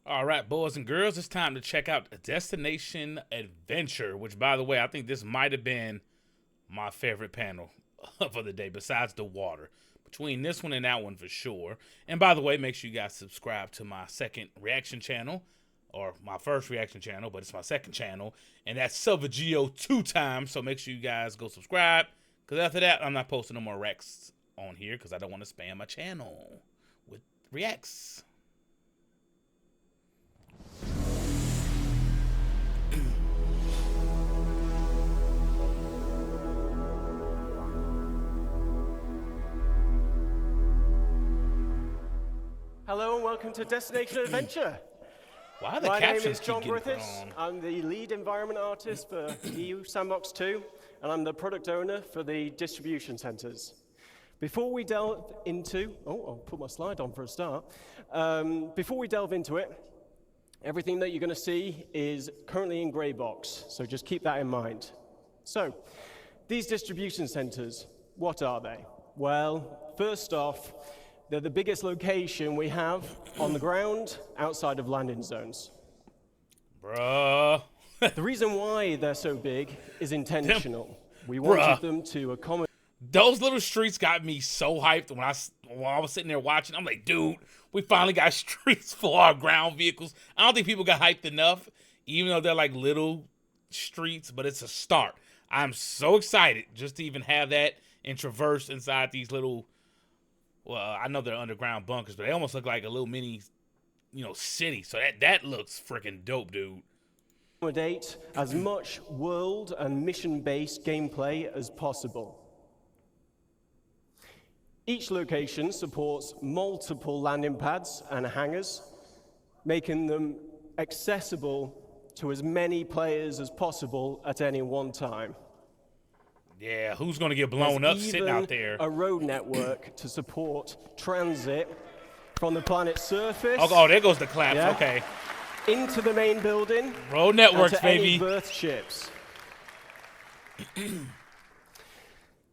All right, boys and girls, it's time to check out Destination Adventure, which, by the way, I think this might have been my favorite panel for the day, besides the water. Between this one and that one for sure. And by the way, make sure you guys subscribe to my second reaction channel, or my first reaction channel, but it's my second channel, and that's Silvergeo 2 times, so make sure you guys go subscribe, because after that, I'm not posting no more reacts on here, because I don't want to spam my channel with reacts. Hello and welcome to Destination Adventure. Why are the My name captions is John keep getting Griffiths. thrown? I'm the lead environment artist for EU Sandbox 2, and I'm the product owner for the distribution centers. Before we delve into, I'll put my slide on for a start. Before we delve into it, everything that you're going to see is currently in grey box, so just keep that in mind. So, these distribution centers, what are they? Well, first off, they're the biggest location we have on the ground outside of landing zones. Bruh. The reason why they're so big is intentional. We wanted them to accommodate. Those little streets got me so hyped when I was sitting there watching. I'm like, dude, we finally got streets for our ground vehicles. I don't think people got hyped enough, even though they're like little streets, but it's a start. I'm so excited just to even have that and traverse inside these little, well, I know they're underground bunkers, but they almost look like a little mini, city. So that looks freaking dope, dude. Accommodate as much world and mission-based gameplay as possible. Each location supports multiple landing pads and hangars, making them accessible to as many players as possible at any one time. Yeah, who's going to get blown up sitting out there? A road network to support transit from the planet's surface. Oh, there goes the claps. Yeah. Okay. Into the main building. Road networks, and to baby. any berth ships.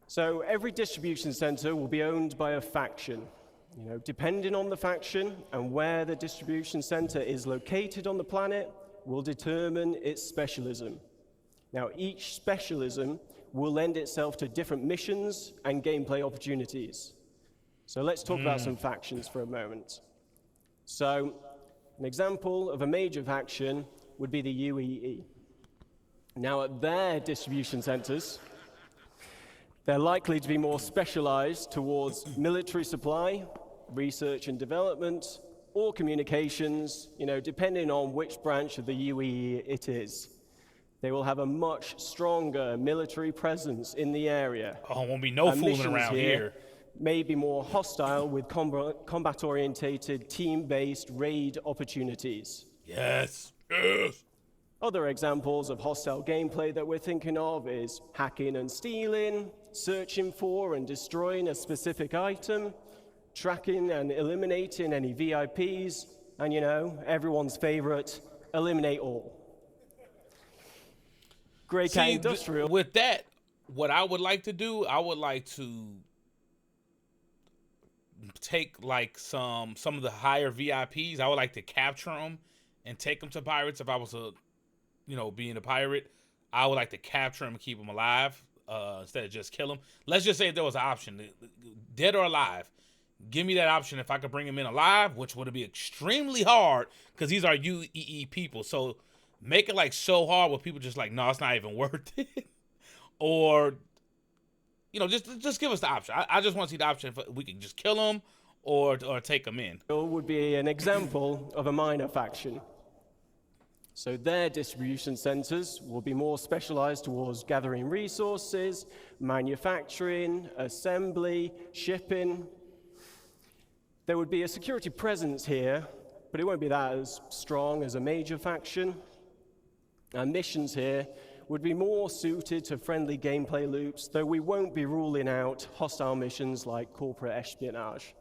So every distribution center will be owned by a faction. Depending on the faction and where the distribution center is located on the planet will determine its specialism. Now, each specialism will lend itself to different missions and gameplay opportunities. So let's talk about some factions for a moment. So, an example of a major faction would be the UEE. Now, at their distribution centers, they're likely to be more specialized towards military supply, research and development, or communications, depending on which branch of the UEE it is. They will have a much stronger military presence in the area. Oh, won't be no fooling around here. May be more hostile with combat-orientated, team-based raid opportunities. Yes. Other examples of hostile gameplay that we're thinking of is hacking and stealing, searching for and destroying a specific item, tracking and eliminating any VIPs, and everyone's favorite, eliminate all. Grey Cat Industrial. With that, what I would like to do, I would like to take like some of the higher VIPs. I would like to capture them and take them to pirates. If I was being a pirate, I would like to capture them and keep them alive instead of just kill them. Let's just say if there was an option, dead or alive. Give me that option if I could bring them in alive, which would be extremely hard because these are UEE people. So make it like so hard where people just like, no, it's not even worth it. Or, just give us the option. I just want to see the option if we can just kill them or take them in. Would be an example of a minor faction. So their distribution centers will be more specialized towards gathering resources, manufacturing, assembly, shipping. There would be a security presence here, but it won't be that as strong as a major faction. Our missions here would be more suited to friendly gameplay loops, though we won't be ruling out hostile missions like corporate espionage.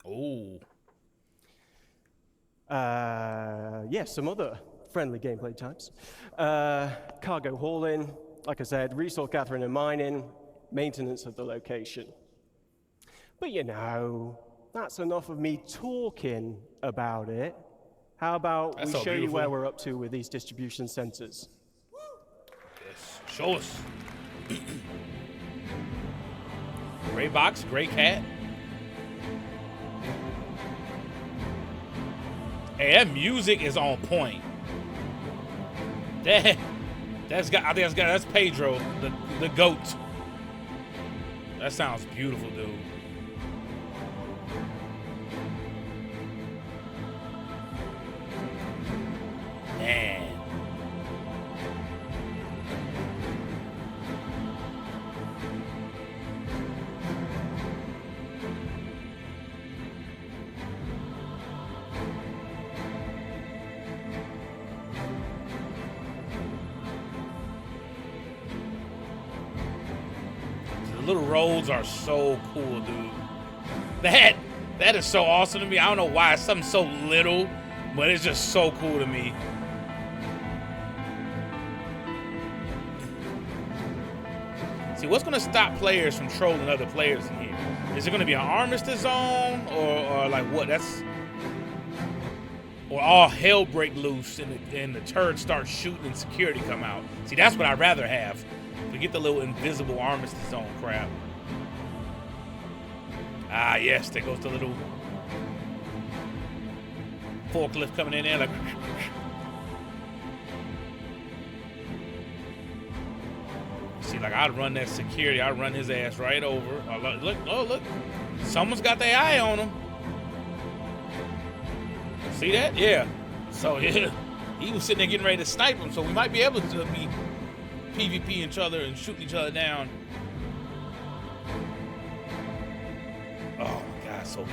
Oh. Some other friendly gameplay types. Cargo hauling, like I said, resource gathering and mining, maintenance of the location. But that's enough of me talking about it. How about That's we so show you beautiful. where we're up to with these distribution centers? Yes. Show us. Great box, great cat. Hey, that music is on point. That's Pedro, the goat. That sounds beautiful, dude. Man. The little roads are so cool, dude. That is so awesome to me. I don't know why it's something so little, but it's just so cool to me. See, what's gonna stop players from trolling other players in here? Is it gonna be an armistice zone, or like what? Or all hell break loose and the turrets start shooting and security come out. See, that's what I'd rather have. Forget the little invisible armistice zone crap. Ah, yes, there goes the little forklift coming in there like. See, like I'd run that security, I'd run his ass right over. Oh, look, someone's got their eye on him. See that? Yeah. So yeah, he was sitting there getting ready to snipe him. So we might be able to be PvP each other and shooting each other down. Oh my God, so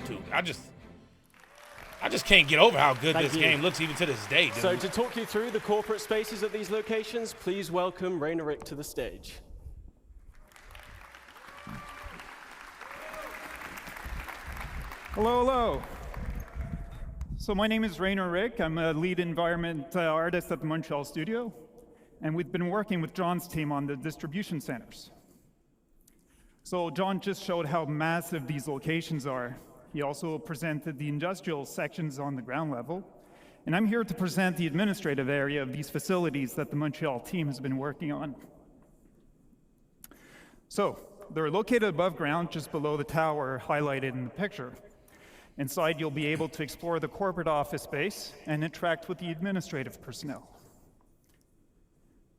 dude, I just can't get over how good this game looks even to this day, dude. So to talk you through the corporate spaces at these locations, please welcome Rainer Rick to the stage. Hello, hello. So my name is Rainer Rick. I'm a lead environment artist at the Montreal studio, and we've been working with John's team on the distribution centers. So John just showed how massive these locations are. He also presented the industrial sections on the ground level, and I'm here to present the administrative area of these facilities that the Montreal team has been working on. So they're located above ground, just below the tower highlighted in the picture. Inside, you'll be able to explore the corporate office space and interact with the administrative personnel.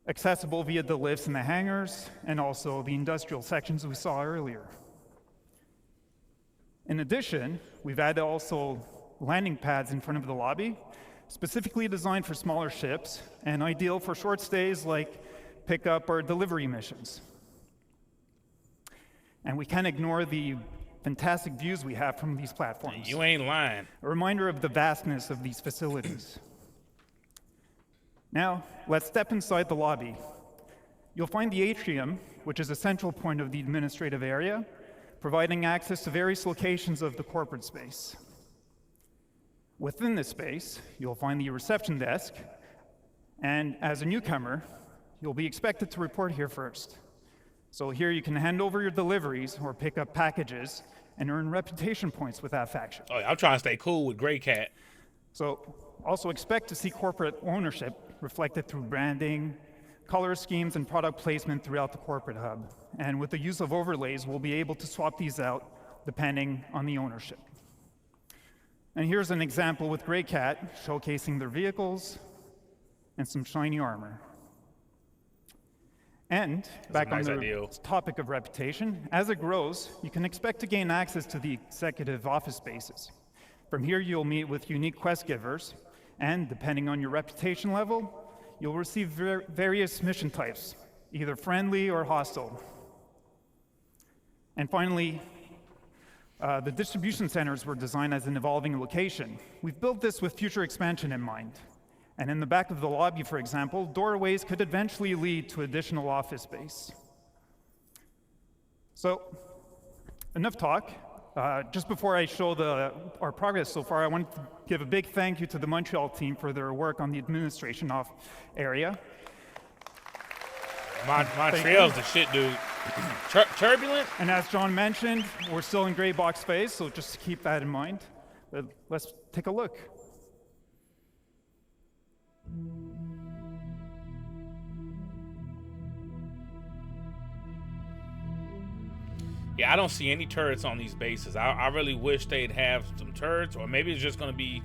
Accessible via the lifts in the hangars and also the industrial sections we saw earlier. In addition, we've added also landing pads in front of the lobby, specifically designed for smaller ships and ideal for short stays like pickup or delivery missions. And we can't ignore the fantastic views we have from these platforms. You ain't lying. A reminder of the vastness of these facilities. Now, let's step inside the lobby. You'll find the atrium, which is a central point of the administrative area, providing access to various locations of the corporate space. Within this space, you'll find the reception desk, and as a newcomer, you'll be expected to report here first. So here you can hand over your deliveries or pick up packages and earn reputation points with that faction. Oh, yeah, I'm trying to stay cool with Grey Cat. So also expect to see corporate ownership reflected through branding, color schemes, and product placement throughout the corporate hub. And with the use of overlays, we'll be able to swap these out depending on the ownership. And here's an example with Grey Cat showcasing their vehicles and some shiny armor. And back on the topic of reputation, as it grows, you can expect to gain access to the executive office spaces. From here, you'll meet with unique quest givers, and depending on your reputation level, you'll receive various mission types, either friendly or hostile. And finally, the distribution centers were designed as an evolving location. We've built this with future expansion in mind. And in the back of the lobby, for example, doorways could eventually lead to additional office space. So, enough talk. Just before I show our progress so far, I want to give a big thank you to the Montreal team for their work on the administration area. Montreal's the shit, dude. Turbulent? And as John mentioned, we're still in gray box phase, so just keep that in mind. But let's take a look. Yeah, I don't see any turrets on these bases. I really wish they'd have some turrets, or maybe it's just gonna be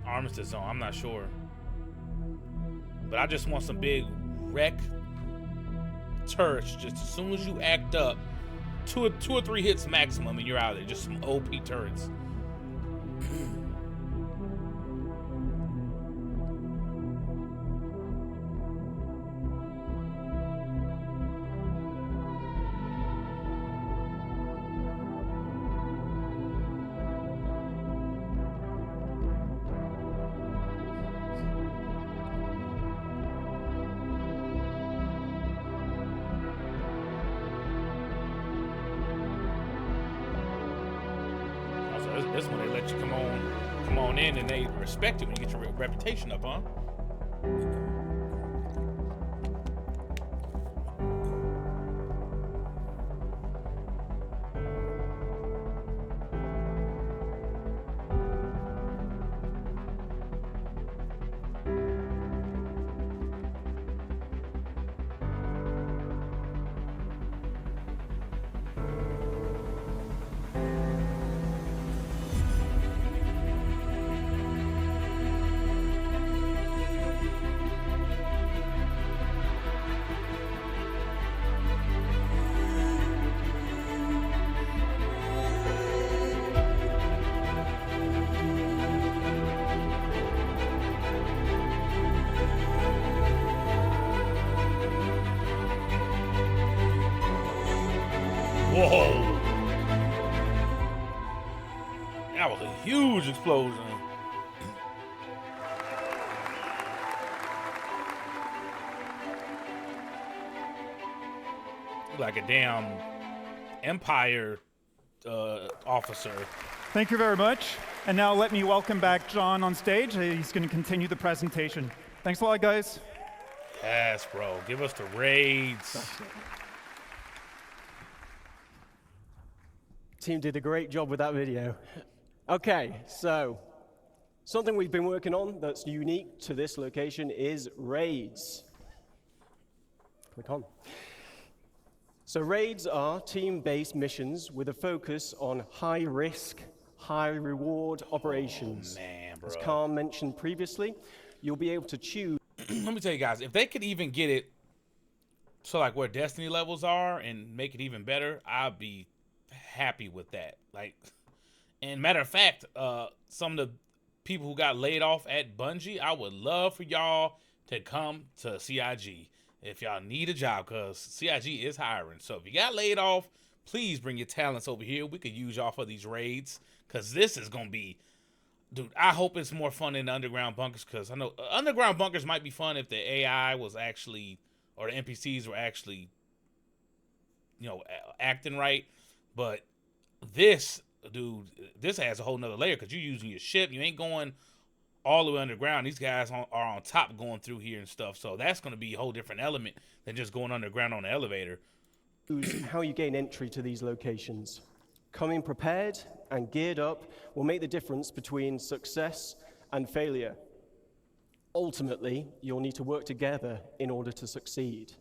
Armistice Zone. I'm not sure. But I just want some big wreck turrets. Just as soon as you act up, two or three hits maximum, and you're out of there. Just some OP turrets. This one they let you come on in, and they respect you when you get your reputation up, huh? Whoa! That was a huge explosion. Like a damn Empire officer. Thank you very much. And now let me welcome back John on stage. He's going to continue the presentation. Thanks a lot, guys. Yes, bro. Give us the raids. Team did a great job with that video. Okay, so something we've been working on that's unique to this location is raids. Click on. So raids are team-based missions with a focus on high-risk, high-reward operations. Oh, man, bro. As Carl mentioned previously, you'll be able to choose. Let me tell you guys, if they could even get it to like where Destiny levels are and make it even better, I'd be happy with that. Like, and matter of fact, some of the people who got laid off at Bungie, I would love for y'all to come to CIG if y'all need a job, because CIG is hiring. So if you got laid off, please bring your talents over here. We could use y'all for these raids, because this is gonna be, dude, I hope it's more fun than the underground bunkers, because I know underground bunkers might be fun if the AI was actually, or the NPCs were actually, you know, acting right. But this, dude, this has a whole nother layer, because you're using your ship. You ain't going all the way underground. These guys are on top going through here and stuff. So that's going to be a whole different element than just going underground on the elevator. How you gain entry to these locations. Coming prepared and geared up will make the difference between success and failure. Ultimately, you'll need to work together in order to succeed.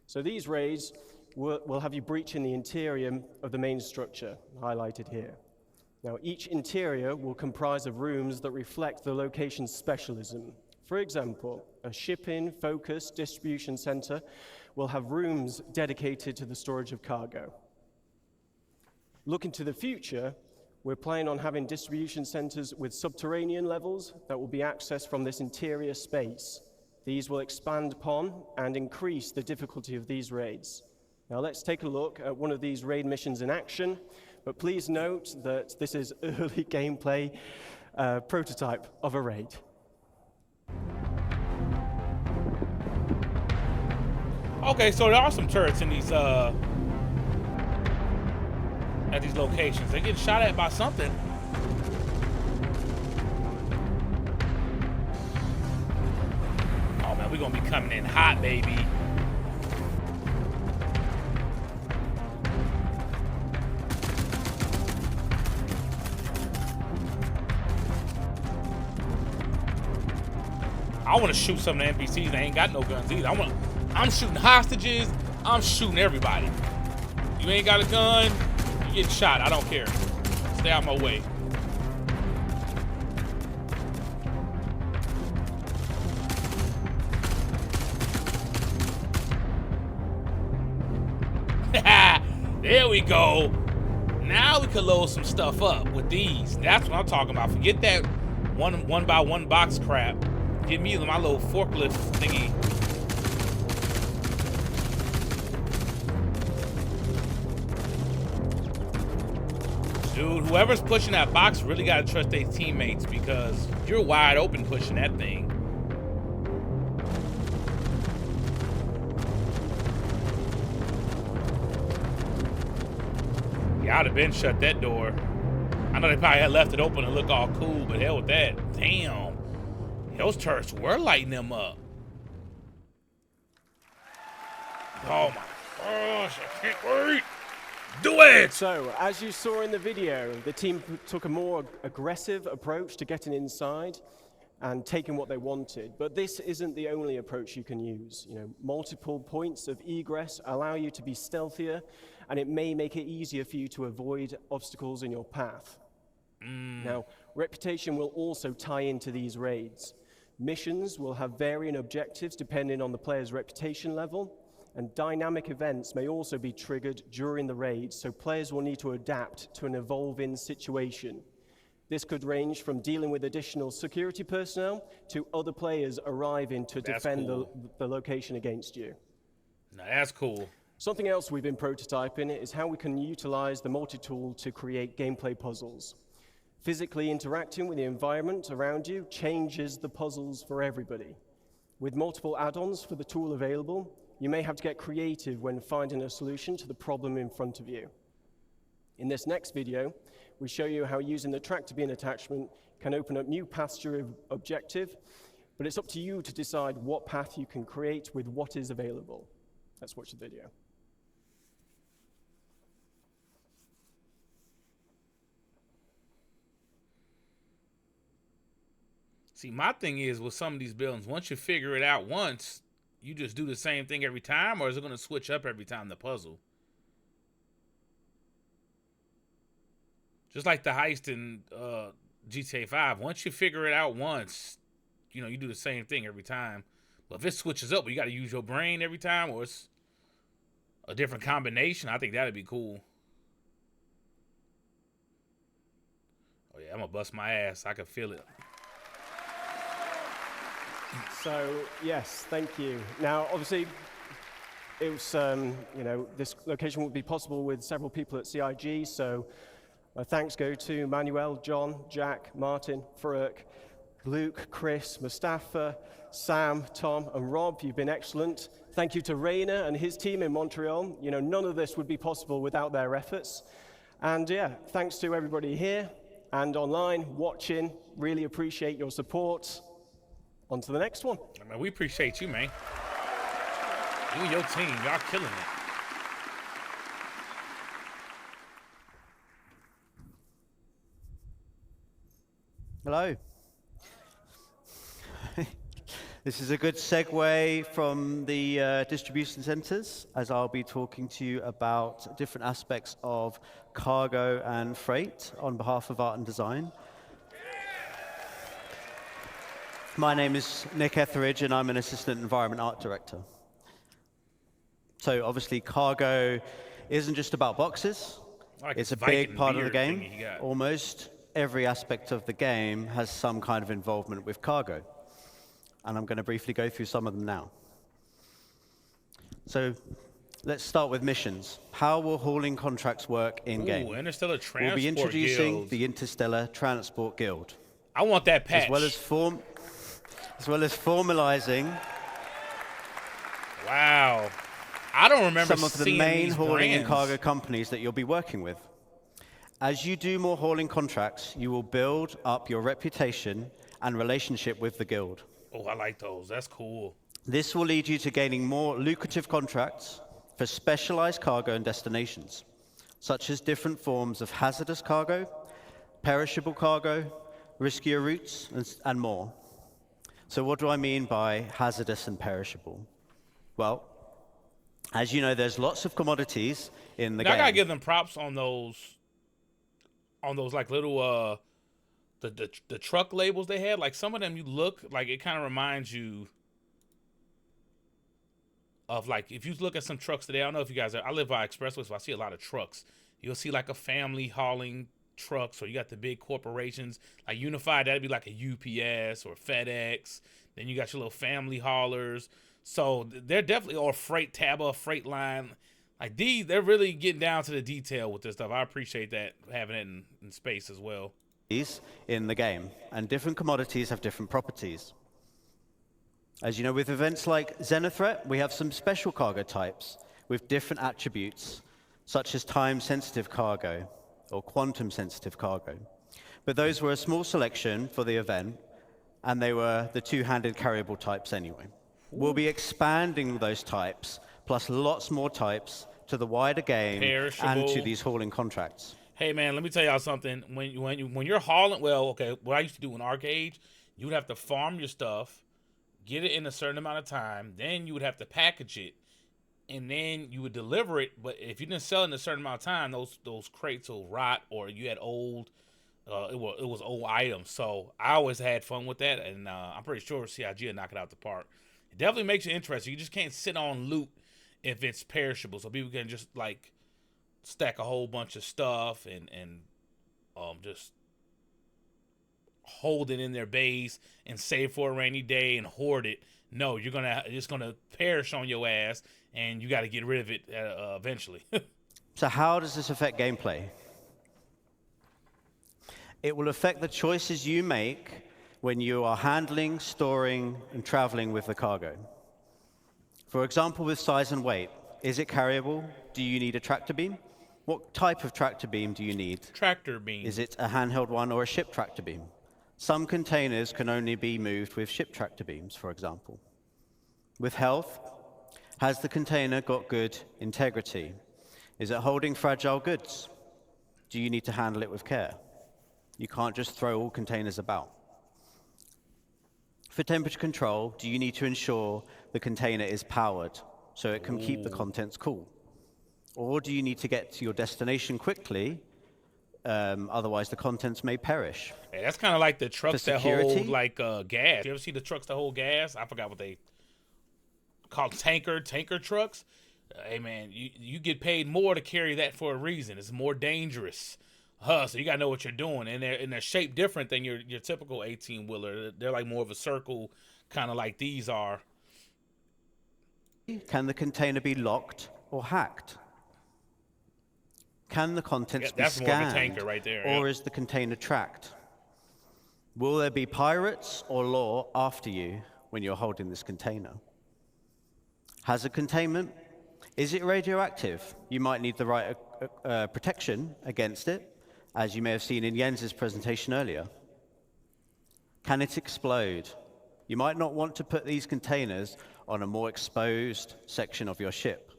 So these raids will have you breaching the interior of the main structure, highlighted here. Now, each interior will comprise of rooms that reflect the location's specialism. For example, a shipping-focused distribution center will have rooms dedicated to the storage of cargo. Looking to the future, we're planning on having distribution centers with subterranean levels that will be accessed from this interior space. These will expand upon and increase the difficulty of these raids. Now let's take a look at one of these raid missions in action, but please note that this is early gameplay prototype of a raid. Okay, so there are some turrets in these at these locations. They get shot at by something. Oh man, we're gonna be coming in hot, baby. I want to shoot some of the NPCs that ain't got no guns either. I'm shooting hostages. I'm shooting everybody. You ain't got a gun, you getting shot. I don't care. Stay out my way. There we go. Now we can load some stuff up with these. That's what I'm talking about. Forget that one by one box crap. Give me my little forklift thingy. Dude, whoever's pushing that box really gotta trust their teammates, because you're wide open pushing that thing. Yeah, I'd have been shut that door. I know they probably had left it open and look all cool, but hell with that. Damn. Those turrets were lighting them up. Oh my gosh, I can't wait. Do it! So, as you saw in the video, the team took a more aggressive approach to getting inside and taking what they wanted. But this isn't the only approach you can use. Multiple points of egress allow you to be stealthier, and it may make it easier for you to avoid obstacles in your path. Now, reputation will also tie into these raids. Missions will have varying objectives depending on the player's reputation level, and dynamic events may also be triggered during the raid, so players will need to adapt to an evolving situation. This could range from dealing with additional security personnel to other players arriving to defend the location against you. Now that's cool. Something else we've been prototyping is how we can utilize the multi-tool to create gameplay puzzles. Physically interacting with the environment around you changes the puzzles for everybody. With multiple add-ons for the tool available, you may have to get creative when finding a solution to the problem in front of you. In this next video, we show you how using the tractor beam attachment can open up new paths to your objective, but it's up to you to decide what path you can create with what is available. Let's watch the video. See, my thing is with some of these buildings, once you figure it out once, you just do the same thing every time, or is it going to switch up every time the puzzle? Just like the heist in GTA 5. Once you figure it out once, you do the same thing every time. But if it switches up, you got to use your brain every time, or it's a different combination, I think that'd be cool. Oh yeah, I'm going to bust my ass. I can feel it. So, yes, thank you. Now, obviously, it was, this location would be possible with several people at CIG, so my thanks go to Manuel, John, Jack, Martin, Farouk, Luke, Chris, Mustafa, Sam, Tom, and Rob. You've been excellent. Thank you to Rainer and his team in Montreal. None of this would be possible without their efforts. And yeah, thanks to everybody here and online watching. Really appreciate your support. On to the next one. Man, we appreciate you, man. You and your team, y'all killing it. Hello. This is a good segue from the distribution centers, as I'll be talking to you about different aspects of cargo and freight on behalf of Art and Design. My name is Nick Etheridge, and I'm an Assistant Environment Art Director. So obviously, cargo isn't just about boxes. It's a big part of the game. Almost every aspect of the game has some kind of involvement with cargo. And I'm going to briefly go through some of them now. So let's start with missions. How will hauling contracts work in-game? Interstellar Transport We'll be introducing Guild. the Interstellar Transport Guild. I want that patch. As well as formalizing Wow. I don't remember some of the main hauling and cargo companies that you'll be working with. As you do more hauling contracts, you will build up your reputation and relationship with the guild. Oh, I like those. That's cool. This will lead you to gaining more lucrative contracts for specialized cargo and destinations, such as different forms of hazardous cargo, perishable cargo, riskier routes, and more. So what do I mean by hazardous and perishable? Well, as you know, there's lots of commodities in the game. I gotta give them props on those like little the truck labels they had. Like some of them, you look like it kind of reminds you of like if you look at some trucks today. I don't know if you guys I live by expressways, so I see a lot of trucks. You'll see like a family hauling trucks, or you got the big corporations like Unified. That'd be like a UPS or FedEx. Then you got your little family haulers. So they're definitely, or Freight Taba, Freight Line. Like these, they're really getting down to the detail with this stuff. I appreciate that, having it in space as well. In the game, and different commodities have different properties. As you know, with events like Xenothreat, we have some special cargo types with different attributes, such as time-sensitive cargo or quantum-sensitive cargo. But those were a small selection for the event, and they were the two-handed carryable types anyway. We'll be expanding those types, plus lots more types, to the wider game and to these hauling contracts. Hey man, let me tell y'all something. When you're hauling, well, okay, what I used to do in Arcade, you would have to farm your stuff, get it in a certain amount of time, then you would have to package it, and then you would deliver it. But if you didn't sell it in a certain amount of time, those crates will rot, or you had old, it was old items. So I always had fun with that, and I'm pretty sure CIG will knock it out the park. It definitely makes you interesting. You just can't sit on loot if it's perishable, so people can just like stack a whole bunch of stuff and just hold it in their base and save for a rainy day and hoard it. No, it's gonna perish on your ass, and you got to get rid of it eventually. So how does this affect gameplay? It will affect the choices you make when you are handling, storing, and traveling with the cargo. For example, with size and weight, is it carryable? Do you need a tractor beam? What type of tractor beam do you need? Tractor beam. Is it a handheld one or a ship tractor beam? Some containers can only be moved with ship tractor beams, for example. With health, has the container got good integrity? Is it holding fragile goods? Do you need to handle it with care? You can't just throw all containers about. For temperature control, do you need to ensure the container is powered so it can keep the contents cool? Or do you need to get to your destination quickly, otherwise the contents may perish? Hey, that's kind of like the trucks that hold like gas. You ever see the trucks that hold gas? I forgot what they call tanker trucks. Hey man, you get paid more to carry that for a reason. It's more dangerous. So you gotta know what you're doing, and they're shaped different than your typical 18-wheeler. They're like more of a circle, kind of like these are. Can the container be locked or hacked? Can the contents be scanned, more of a tanker right there, or is the container tracked? Will there be pirates or law after you when you're holding this container? Hazard containment. Is it radioactive? You might need the right protection against it, as you may have seen in Jens's presentation earlier. Can it explode? You might not want to put these containers on a more exposed section of your ship.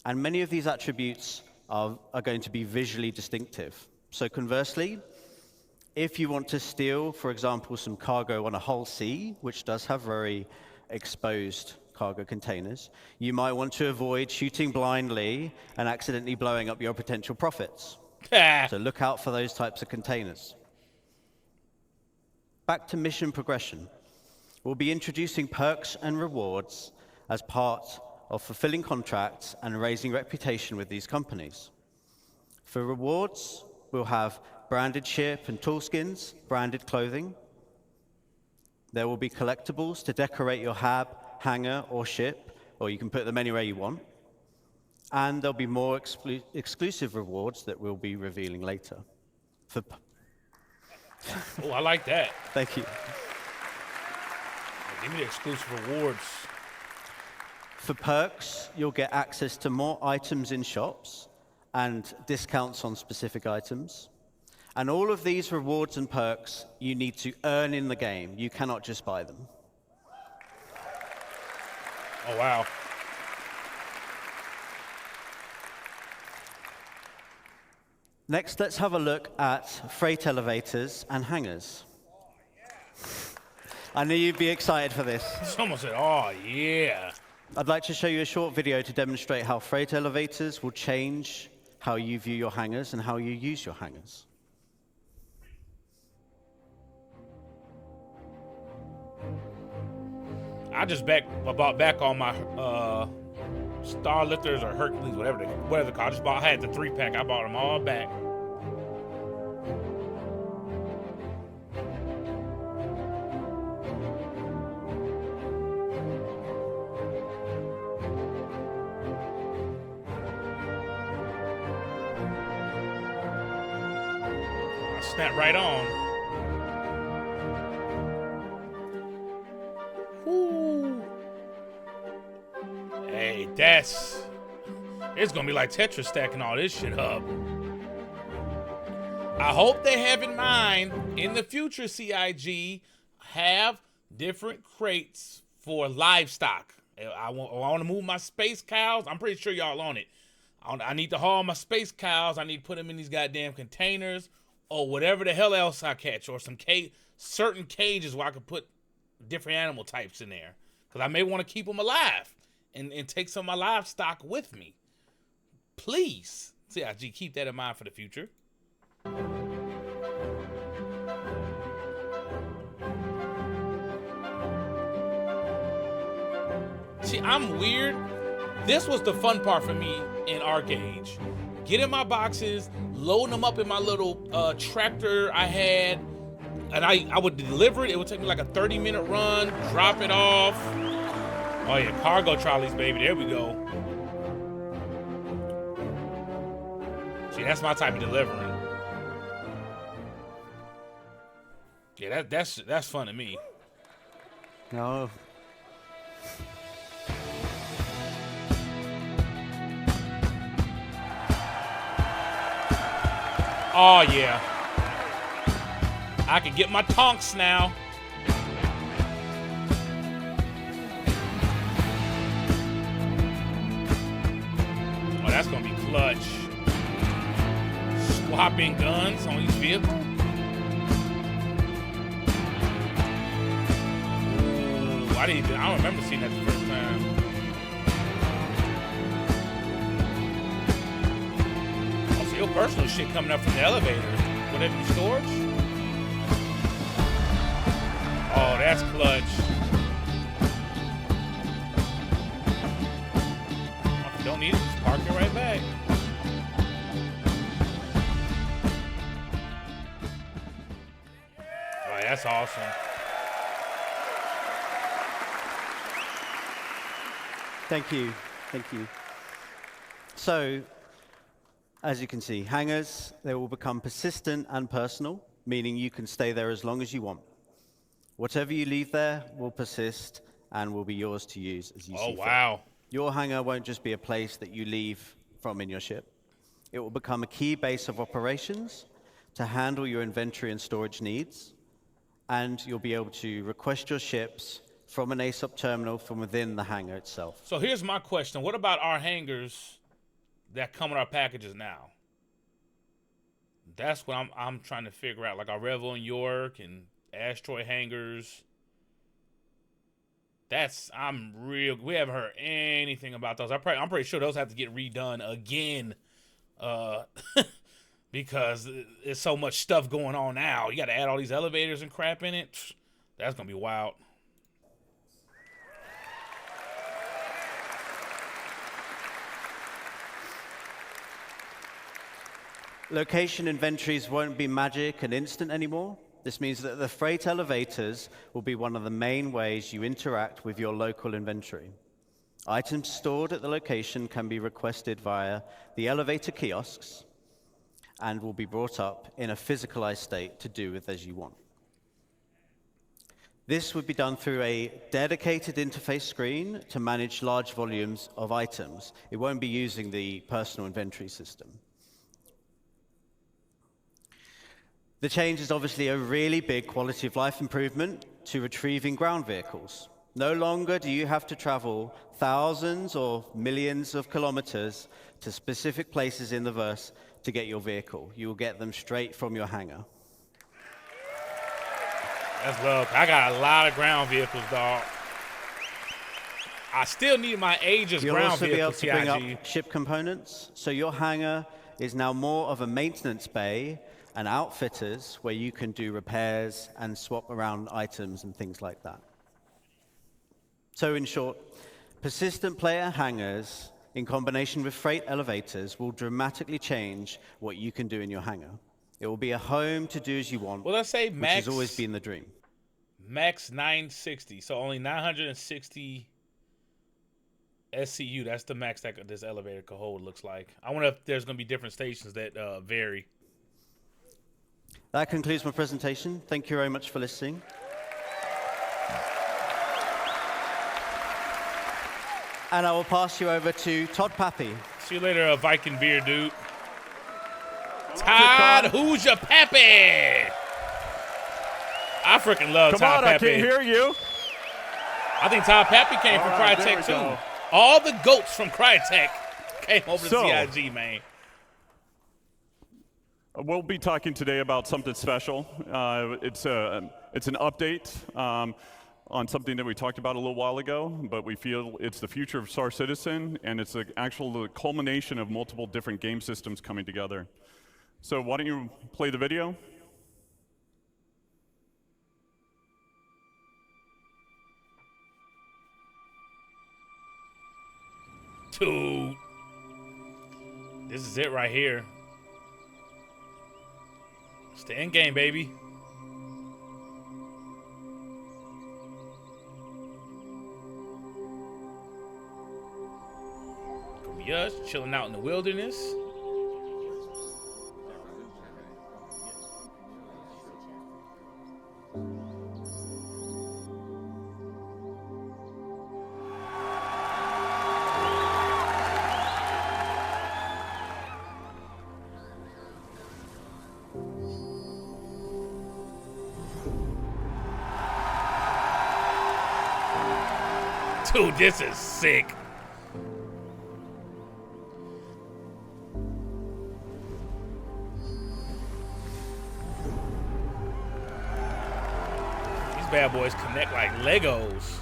And many of these attributes are going to be visually distinctive. So conversely, if you want to steal, for example, some cargo on a hull C, which does have very exposed cargo containers, you might want to avoid shooting blindly and accidentally blowing up your potential profits. So look out for those types of containers. Back to mission progression. We'll be introducing perks and rewards as part of fulfilling contracts and raising reputation with these companies. For rewards, we'll have branded ship and tool skins, branded clothing. There will be collectibles to decorate your hab, hangar, or ship, or you can put them anywhere you want. And there'll be more exclusive rewards that we'll be revealing later. Oh, I like that. Thank you. Give me the exclusive rewards. For perks, you'll get access to more items in shops and discounts on specific items. And all of these rewards and perks you need to earn in the game. You cannot just buy them. Oh, wow. Next, let's have a look at freight elevators and hangars. I knew you'd be excited for this. Someone said, oh, yeah. I'd like to show you a short video to demonstrate how freight elevators will change how you view your hangars and how you use your hangars. I just bought back on my Star Lifters or Hercules, whatever they're called. I had the 3-pack. I bought them all back. I snapped right on. Woo. Hey, it's gonna be like Tetris stacking all this shit up. I hope they have in mind in the future, CIG, have different crates for livestock. I want to move my space cows. I'm pretty sure y'all on it. I need to haul my space cows. I need to put them in these goddamn containers or whatever the hell else I catch, or some certain cages where I can put different animal types in there, because I may want to keep them alive and take some of my livestock with me. Please, CIG, keep that in mind for the future. See, I'm weird. This was the fun part for me in ArcAge. Getting my boxes, loading them up in my little tractor I had, and I would deliver it. It would take me like a 30-minute run, drop it off. Oh yeah, cargo trolleys, baby. There we go. See, that's my type of delivering. Yeah, that's fun to me. No. Oh yeah. I can get my tonks now. Oh, that's gonna be clutch. Swapping guns on each vehicle. Ooh, I don't remember seeing that the first time. Oh, so your personal shit coming up from the elevator. Whatever you storage. Oh, that's clutch. If you don't need it, just park it right back. Oh, that's awesome. Thank you. Thank you. So, as you can see, hangars, they will become persistent and personal, meaning you can stay there as long as you want. Whatever you leave there will persist and will be yours to use as you see fit. Oh, wow. Your hangar won't just be a place that you leave from in your ship. It will become a key base of operations to handle your inventory and storage needs, and you'll be able to request your ships from an ASOP terminal from within the hangar itself. So here's my question. What about our hangars that come with our packages now? That's what I'm trying to figure out. Like our Revel in York and Asteroid hangars. We haven't heard anything about those. I'm pretty sure those have to get redone again, because there's so much stuff going on now. You got to add all these elevators and crap in it. That's gonna be wild. Location inventories won't be magic and instant anymore. This means that the freight elevators will be one of the main ways you interact with your local inventory. Items stored at the location can be requested via the elevator kiosks and will be brought up in a physicalized state to do with as you want. This would be done through a dedicated interface screen to manage large volumes of items. It won't be using the personal inventory system. The change is obviously a really big quality of life improvement to retrieving ground vehicles. No longer do you have to travel thousands or millions of kilometers to specific places in the verse to get your vehicle. You will get them straight from your hangar. That's love. I got a lot of ground vehicles, dog. I still need my Aegis ground vehicles, You'll also be able to bring up ship components. So your hangar is now more of a maintenance bay and outfitters where you can do repairs and swap around items and things like that. So in short, persistent player hangars in combination with freight elevators will dramatically change what you can do in your hangar. It will be a home to do as you want, well, let's say max, which has always been the dream. Max 960, so only 960 SCU. That's the max that this elevator could hold, looks like. I wonder if there's going to be different stations that vary. That concludes my presentation. Thank you very much for listening. And I will pass you over to Todd Pappy. See you later, Viking beer dude. Todd, who's your Pappy? I freaking love Todd Pappy. Come on, I can't hear you. I think Todd Pappy came from Crytek too. All the goats from Crytek came over to CIG, man. We'll be talking today about something special. It's an update on something that we talked about a little while ago, but we feel it's the future of Star Citizen, and it's the actual culmination of multiple different game systems coming together. So why don't you play the video? Dude, this is it right here. It's the end game, baby. Gonna be us chilling out in the wilderness. Dude, this is sick. These bad boys connect like Legos.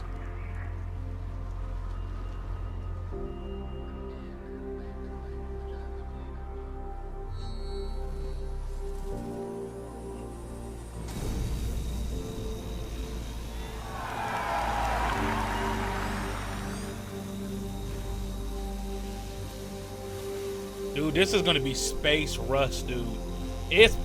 Dude, this is gonna be space rust, dude. It's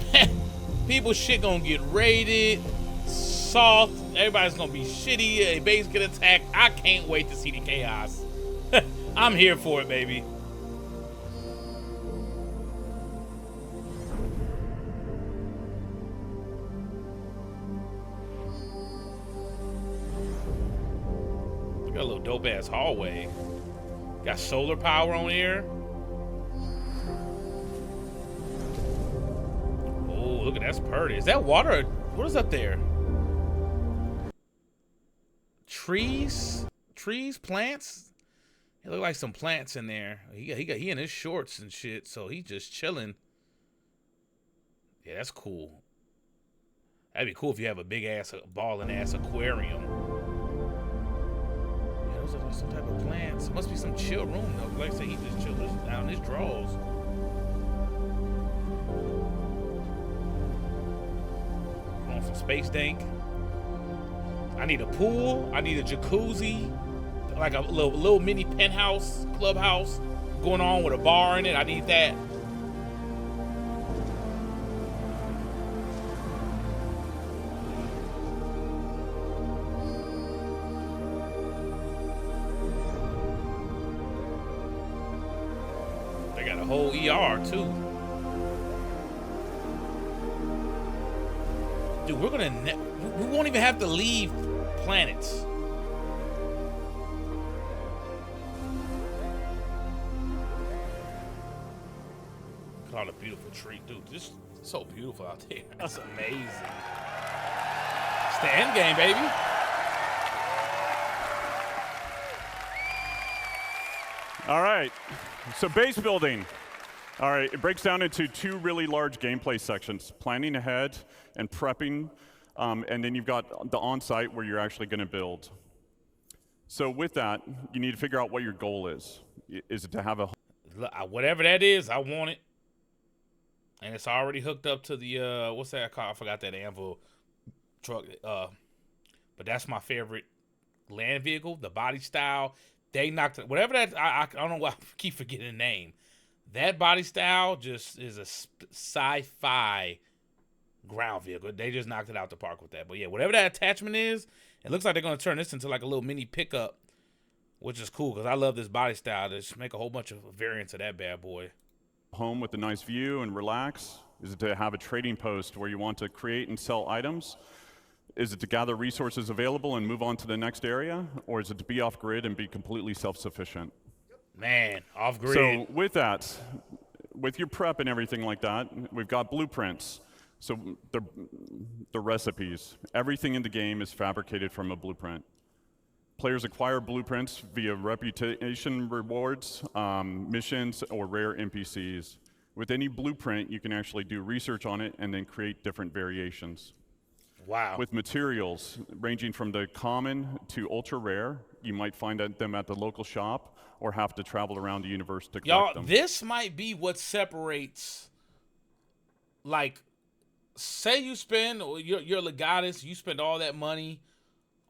people shit gonna get raided, soft. Everybody's gonna be shitty. A base get attacked. I can't wait to see the chaos. I'm here for it, baby. Look at a little dope ass hallway. Got solar power on here. Look at that's pretty. Is that water? What is up there? Trees? Trees? Plants? It look like some plants in there. He in his shorts and shit, so he just chilling. Yeah, that's cool. That'd be cool if you have a big ass, ballin' ass aquarium. Yeah, those are some type of plants. It must be some chill room though. Like I said, he just chilling down his drawers. Some space dank. I need a pool. I need a jacuzzi, like a little mini penthouse, clubhouse going on with a bar in it. I need that. They got a whole ER too. Dude, we're gonna we won't even have to leave planets. Look at all the beautiful tree, dude. This is so beautiful out there. That's amazing. It's the end game, baby. All right, so base building. All right, it breaks down into two really large gameplay sections, planning ahead and prepping And then you've got the on-site where you're actually going to build. So with that, you need to figure out what your goal is. Is it to have a... Whatever that is, I want it. And it's already hooked up to the, what's that called? I forgot that Anvil truck. But that's my favorite land vehicle, the body style. They knocked it, whatever that, I don't know why I keep forgetting the name. That body style just is a sci-fi ground vehicle. They just knocked it out the park with that. But yeah, whatever that attachment is, it looks like they're going to turn this into like a little mini pickup, which is cool because I love this body style. Just make a whole bunch of variants of that bad boy. Home with a nice view and relax? Is it to have a trading post where you want to create and sell items? Is it to gather resources available and move on to the next area? Or is it to be off-grid and be completely self-sufficient? Man, off-grid. So with that, with your prep and everything like that, we've got blueprints. So the recipes. Everything in the game is fabricated from a blueprint. Players acquire blueprints via reputation rewards, missions, or rare NPCs. With any blueprint, you can actually do research on it and then create different variations. Wow. With materials ranging from the common to ultra rare, you might find them at the local shop or have to travel around the universe to collect them. This might be what separates, like, say you spend, you're Legatus, you spend all that money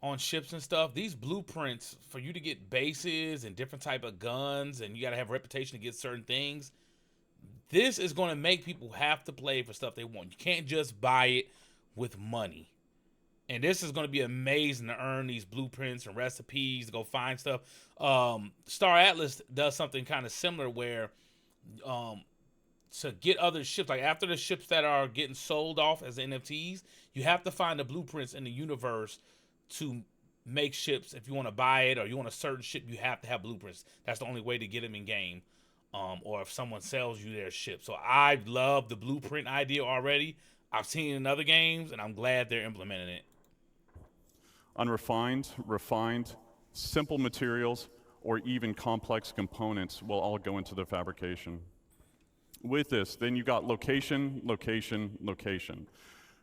on ships and stuff. These blueprints, for you to get bases and different type of guns, and you got to have reputation to get certain things, this is going to make people have to play for stuff they want. You can't just buy it with money. And this is going to be amazing to earn these blueprints and recipes, to go find stuff. Star Atlas does something kind of similar where to get other ships, like after the ships that are getting sold off as NFTs, you have to find the blueprints in the universe to make ships. If you want to buy it or you want a certain ship, you have to have blueprints. That's the only way to get them in game. Or if someone sells you their ship. So I love the blueprint idea already. I've seen it in other games, and I'm glad they're implementing it. Unrefined, refined, simple materials, or even complex components will all go into the fabrication. With this, then you've got location, location, location.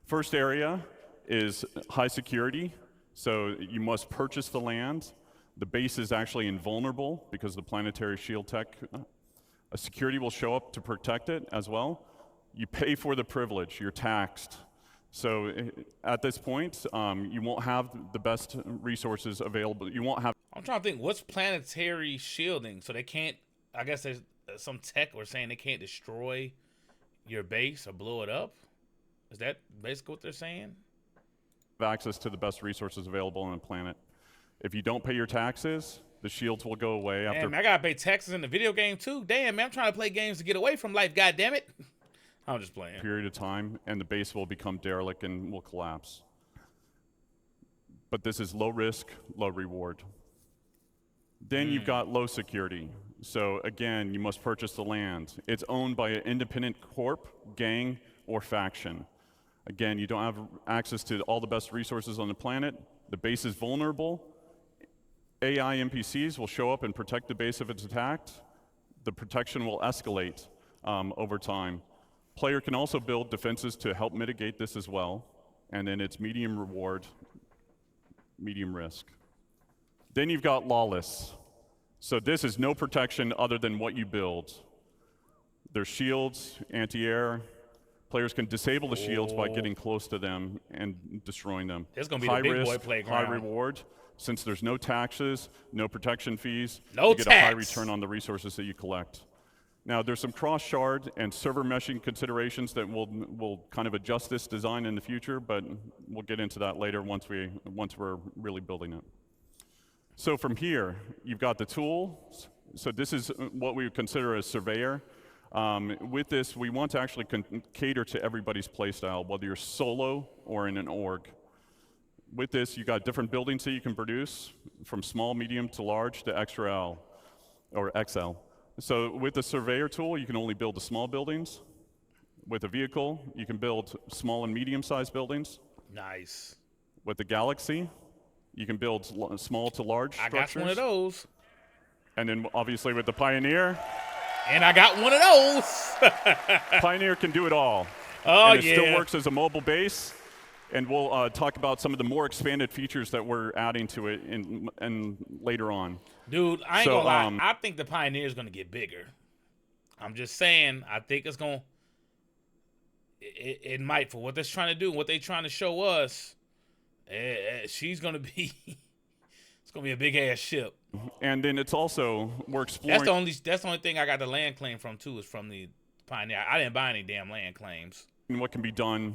First area is high security, so you must purchase the land. The base is actually invulnerable because of the planetary shield tech. A security will show up to protect it as well. You pay for the privilege, you're taxed. So at this point, you won't have the best resources available. You won't have. I'm trying to think, what's planetary shielding? So they can't, I guess there's some tech or saying they can't destroy your base or blow it up? Is that basically what they're saying? Access to the best resources available on the planet. If you don't pay your taxes, the shields will go away after. Man, I gotta pay taxes in the video game too. Damn, man, I'm trying to play games to get away from life. God damn it! I'm just playing. Period of time, and the base will become derelict and will collapse. But this is low risk, low reward. Then you've got low security. So again, you must purchase the land. It's owned by an independent corp, gang, or faction. Again, you don't have access to all the best resources on the planet. The base is vulnerable. AI NPCs will show up and protect the base if it's attacked. The protection will escalate over time. Player can also build defenses to help mitigate this as well. And then it's medium reward, medium risk. Then you've got lawless. So this is no protection other than what you build. There's shields, anti-air. Players can disable the shields by getting close to them and destroying them. It's going to be high the big risk, boy playground. High reward. Since there's no taxes, no protection fees, you get a high return on the resources that you collect. Now, there's some cross-shard and server meshing considerations that will kind of adjust this design in the future, but we'll get into that later once we're really building it. So from here, you've got the tools. So this is what we would consider a surveyor. With this, we want to actually cater to everybody's playstyle, whether you're solo or in an org. With this, you've got different buildings that you can produce, from small, medium, to large, to XL, or XL. So with the surveyor tool, you can only build the small buildings. With a vehicle, you can build small and medium-sized buildings. Nice. With the Galaxy, you can build small to large structures. I got one of those. And then obviously with the Pioneer. And I got one of those. Pioneer can do it all. Oh, and it still works as a mobile base. And we'll talk about some of the more expanded features that we're adding to it and later on. Dude, I ain't gonna lie. I think the Pioneer is gonna get bigger. I'm just saying. I think it's gonna. It might, for what they're trying to do, what they're trying to show us. She's gonna be. It's gonna be a big ass ship. And then it's also we're exploring. That's the only thing I got the land claim from too, is from the Pioneer. I didn't buy any damn land claims. And what can be done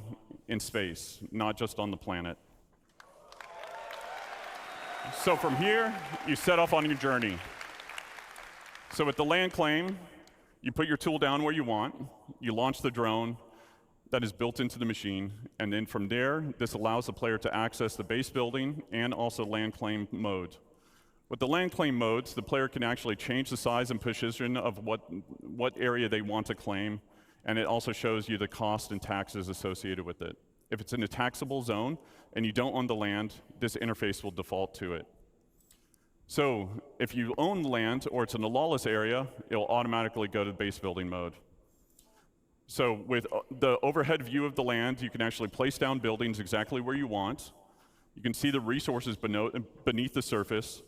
in space, not just on the planet. So from here, you set off on your journey. So with the land claim, you put your tool down where you want, you launch the drone that is built into the machine, and then from there, this allows the player to access the base building and also land claim mode. With the land claim modes, the player can actually change the size and position of what area they want to claim, and it also shows you the cost and taxes associated with it. If it's in a taxable zone and you don't own the land, this interface will default to it. So if you own land or it's in a lawless area, it'll automatically go to base building mode. So with the overhead view of the land, you can actually place down buildings exactly where you want. You can see the resources beneath the surface,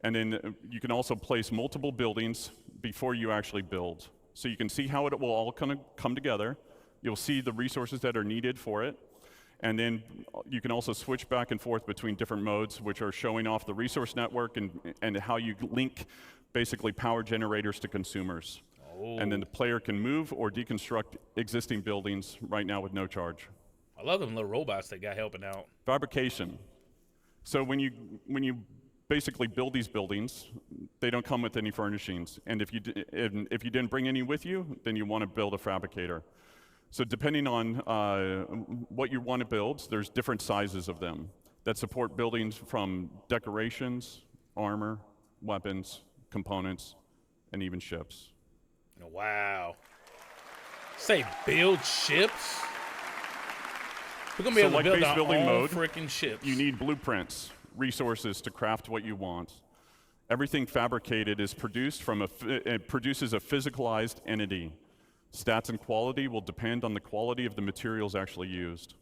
and then you can also place multiple buildings before you actually build. So you can see how it will all come together. You'll see the resources that are needed for it. And then you can also switch back and forth between different modes, which are showing off the resource network and how you link basically power generators to consumers. Oh. And then the player can move or deconstruct existing buildings right now with no charge. I love them little robots they got helping out. Fabrication. So when you basically build these buildings, they don't come with any furnishings. And if you didn't bring any with you, then you want to build a fabricator. So depending on what you want to build, there's different sizes of them that support buildings from decorations, armor, weapons, components, and even ships. Wow. Say build ships? We're going to be able to build our own freaking ships. You need blueprints, resources to craft what you want. Everything fabricated is produced it produces a physicalized entity. Stats and quality will depend on the quality of the materials actually used.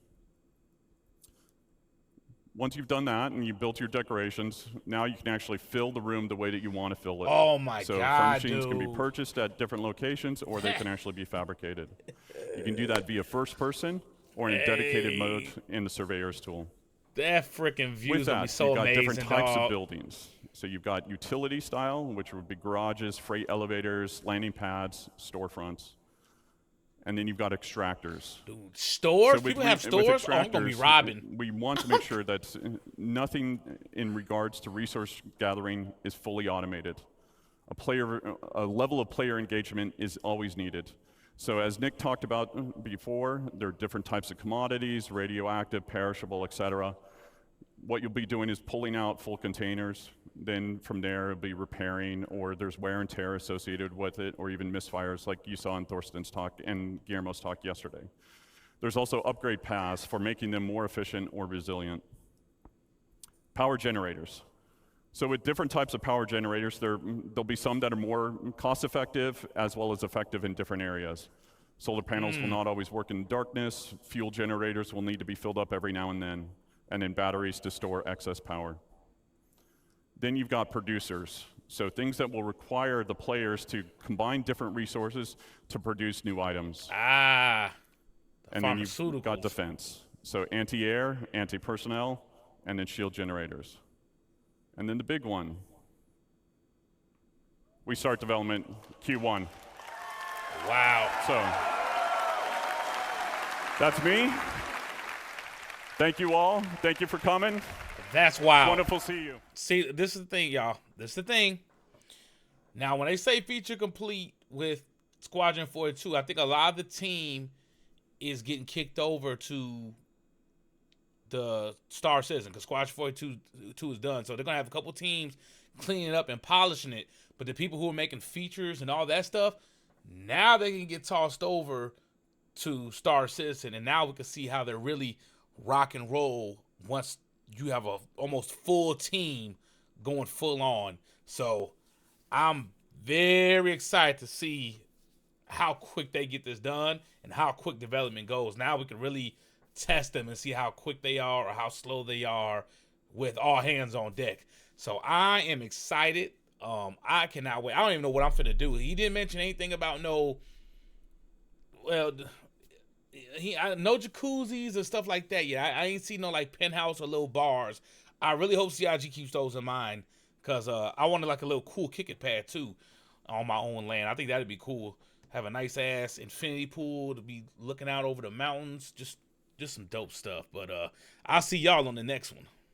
Once you've done that and you built your decorations, now you can actually fill the room the way that you want to fill it. Oh my God, So furnishings can be purchased at different locations, or they can actually be fabricated. You can do that via first person or in a dedicated mode in the surveyor's tool. That freaking view is going to be so amazing, you've got different types of buildings. So you've got utility style, which would be garages, freight elevators, landing pads, storefronts. And then you've got extractors. Dude, stores? So people have stores? Oh, I'm going to be robbing. We want to make sure that nothing in regards to resource gathering is fully automated. A level of player engagement is always needed. So as Nick talked about before, there are different types of commodities, radioactive, perishable, et cetera. What you'll be doing is pulling out full containers. Then from there, it'll be repairing, or there's wear and tear associated with it, or even misfires like you saw in Thorsten's talk and Guillermo's talk yesterday. There's also upgrade paths for making them more efficient or resilient. Power generators. So with different types of power generators, there'll be some that are more cost-effective as well as effective in different areas. Solar panels will not always work in darkness. Fuel generators will need to be filled up every now and then batteries to store excess power. Then you've got producers, so things that will require the players to combine different resources to produce new items. And then you've got defense, so anti-air, anti-personnel, and then shield generators. And then the big one, we start development Q1. Wow. So that's me. Thank you all. Thank you for coming. That's wild. Wonderful to see you. See, this is the thing, y'all. This is the thing. Now, when they say feature complete with Squadron 42, I think a lot of the team is getting kicked over to the Star Citizen because Squadron 42 is done. So they're going to have a couple teams cleaning it up and polishing it. But the people who are making features and all that stuff, now they can get tossed over to Star Citizen. And now we can see how they're really rock and roll once you have a almost full team going full on. So I'm very excited to see how quick they get this done and how quick development goes. Now we can really test them and see how quick they are or how slow they are with all hands on deck. So I am excited. I cannot wait. I don't even know what I'm finna do. He didn't mention anything about no jacuzzis or stuff like that. Yeah, I ain't seen no like penthouse or little bars. I really hope CIG keeps those in mind, because I wanted like a little cool kick-it pad too on my own land. I think that'd be cool. Have a nice ass infinity pool to be looking out over the mountains. Just some dope stuff. But I'll see y'all on the next one.